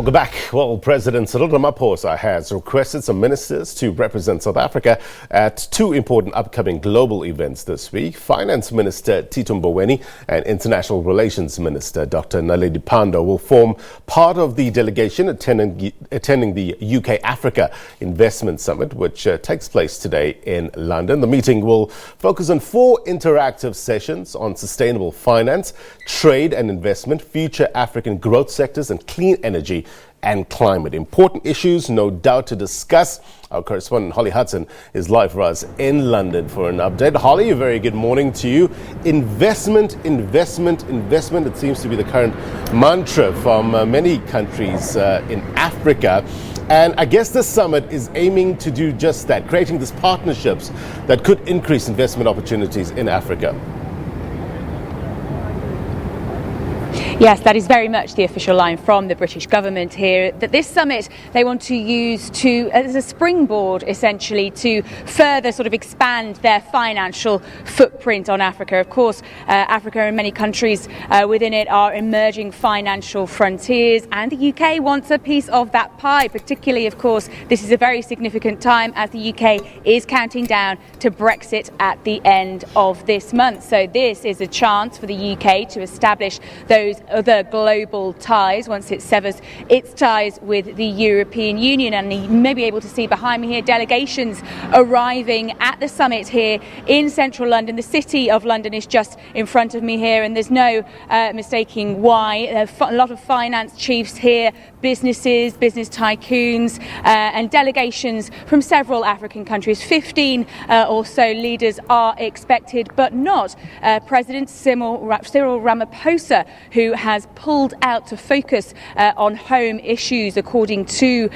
Welcome back. Well, President Cyril Ramaphosa has requested some ministers to represent South Africa at two important upcoming global events this week. Finance Minister Tito Mboweni and International Relations Minister Dr. Naledi Pandor will form part of the delegation attending the UK-Africa Investment Summit, which takes place today in London. The meeting will focus on 4 interactive sessions on sustainable finance, trade and investment, future African growth sectors and clean energy and climate. Important issues, no doubt, to discuss. Our correspondent Holly Hudson is live for us in London for an update. Holly, a very good morning to you. Investment, investment, investment. It seems to be the current mantra from many countries in Africa. And I guess this summit is aiming to do just that, creating these partnerships that could increase investment opportunities in Africa. Yes, that is very much the official line from the British government here, that this summit they want to use as a springboard, essentially, to further sort of expand their financial footprint on Africa. Of course, Africa and many countries within it are emerging financial frontiers, and the UK wants a piece of that pie. Particularly, of course, this is a very significant time as the UK is counting down to Brexit at the end of this month. So this is a chance for the UK to establish those other global ties once it severs its ties with the European Union. And you may be able to see behind me here delegations arriving at the summit here in central London. The city of London is just in front of me here, and there's no mistaking why. A lot of finance chiefs here, businesses, business tycoons, and delegations from several African countries. 15 or so leaders are expected, but not President Cyril Ramaphosa, who has pulled out to focus on home issues. According to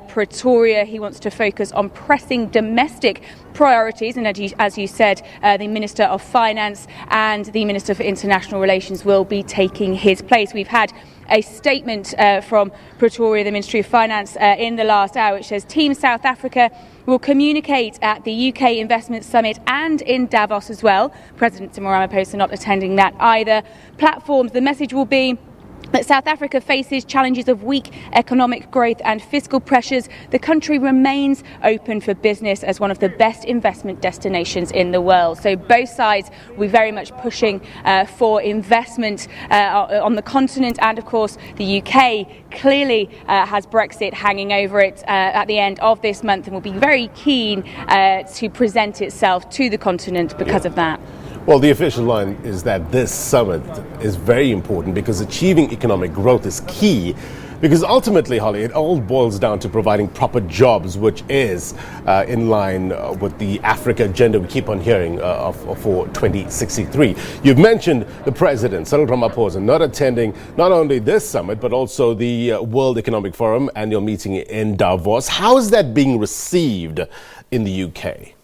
Pretoria, he wants to focus on pressing domestic priorities, and as you said, the Minister of Finance and the Minister for International Relations will be taking his place. We've had a statement from Pretoria, the Ministry of Finance, in the last hour, which says Team South Africa will communicate at the UK Investment Summit and in Davos as well. President Cyril Ramaphosa not attending that either. Platforms, the message will be that South Africa faces challenges of weak economic growth and fiscal pressures. The country remains open for business as one of the best investment destinations in the world. So both sides will be very much pushing for investment on the continent, and of course the UK clearly has Brexit hanging over it at the end of this month, and will be very keen to present itself to the continent because of that. Well, the official line is that this summit is very important because achieving economic growth is key. Because ultimately, Holly, it all boils down to providing proper jobs, which is in line with the Africa agenda we keep on hearing for 2063. You've mentioned the President, Cyril Ramaphosa, not attending not only this summit, but also the World Economic Forum annual meeting in Davos. How is that being received in the UK?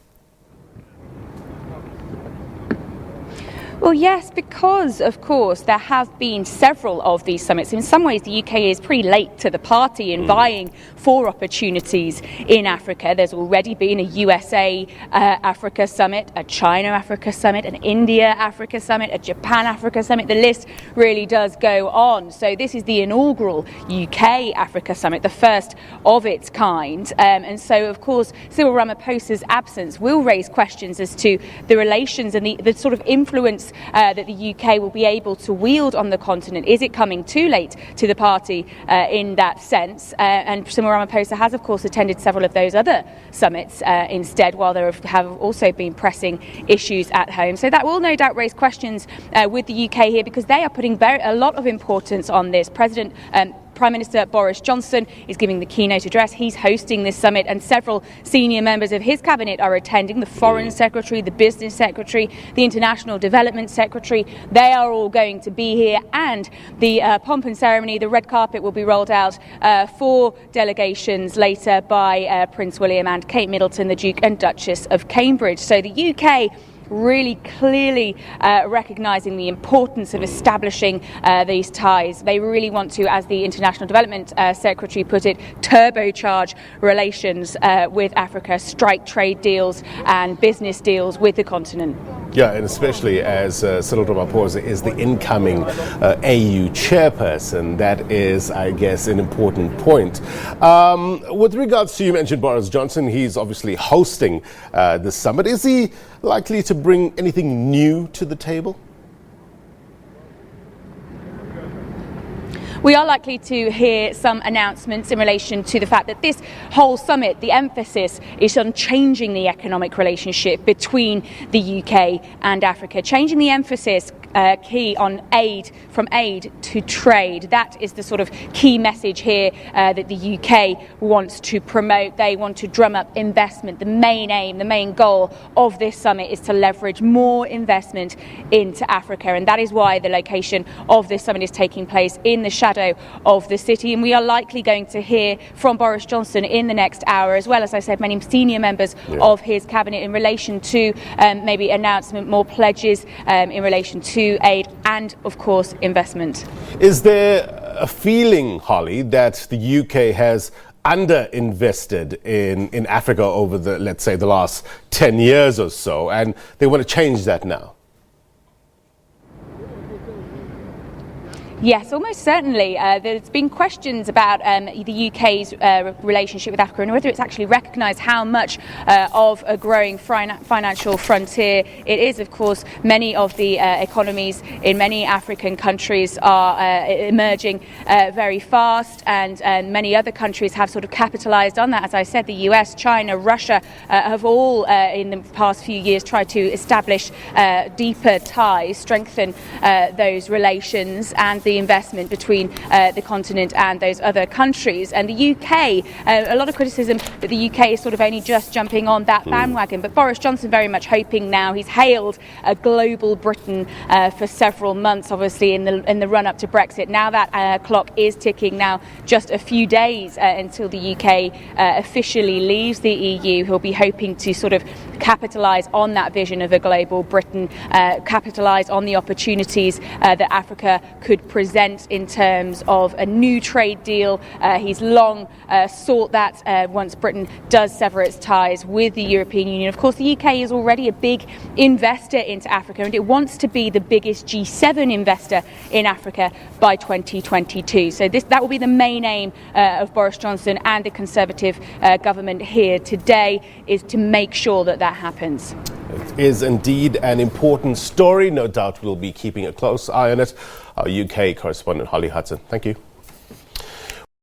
Well, yes, because, of course, there have been several of these summits. In some ways, the UK is pretty late to the party in vying for opportunities in Africa. There's already been a USA Africa Summit, a China Africa Summit, an India Africa Summit, a Japan Africa Summit. The list really does go on. So this is the inaugural UK Africa Summit, the first of its kind. And so, of course, Cyril Ramaphosa's absence will raise questions as to the relations and the sort of influence that the UK will be able to wield on the continent. Is it coming too late to the party in that sense? And Cyril Ramaphosa has, of course, attended several of those other summits instead, while there have also been pressing issues at home. So that will no doubt raise questions with the UK here, because they are putting a lot of importance on this. Prime Minister Boris Johnson is giving the keynote address. He's hosting this summit, and several senior members of his cabinet are attending. The Foreign Secretary, the Business Secretary, the International Development Secretary, they are all going to be here. And the pomp and ceremony, the red carpet, will be rolled out for delegations later by Prince William and Kate Middleton, the Duke and Duchess of Cambridge. So the UK really clearly recognising the importance of establishing these ties. They really want to, as the International Development Secretary put it, turbocharge relations with Africa, strike trade deals and business deals with the continent. Yeah, and especially as Cyril Ramaphosa is the incoming AU chairperson, that is, I guess, an important point. With regards to, you mentioned Boris Johnson, he's obviously hosting the summit. Is he likely to bring anything new to the table? We are likely to hear some announcements in relation to the fact that this whole summit, the emphasis is on changing the economic relationship between the UK and Africa, changing the emphasis key on aid, from aid to trade. That is the sort of key message here that the UK wants to promote. They want to drum up investment. The main aim, the main goal of this summit is to leverage more investment into Africa, and that is why the location of this summit is taking place in the shadow of the city. And we are likely going to hear from Boris Johnson in the next hour, as well as I said, many senior members of his cabinet in relation to maybe announcement, more pledges in relation to aid and, of course, investment. Is there a feeling, Holly, that the UK has underinvested in Africa over the, let's say, the last 10 years or so, and they want to change that now? Yes, almost certainly. There's been questions about the UK's relationship with Africa and whether it's actually recognised how much of a growing financial frontier it is. Of course, many of the economies in many African countries are emerging very fast, and many other countries have sort of capitalised on that. As I said, the US, China, Russia have all in the past few years tried to establish deeper ties, strengthen those relations and the investment between the continent and those other countries. And the UK, a lot of criticism that the UK is sort of only just jumping on that bandwagon, but Boris Johnson very much hoping now. He's hailed a global Britain for several months, obviously in the run-up to Brexit. Now that clock is ticking, now just a few days until the UK officially leaves the EU. He'll be hoping to sort of capitalise on that vision of a global Britain, capitalise on the opportunities that Africa could present in terms of a new trade deal. He's long sought that once Britain does sever its ties with the European Union. Of course, the UK is already a big investor into Africa, and it wants to be the biggest G7 investor in Africa by 2022. So that will be the main aim of Boris Johnson and the Conservative government here today, is to make sure that that happens. It is indeed an important story. No doubt we'll be keeping a close eye on it. Our UK correspondent Holly Hudson, thank you.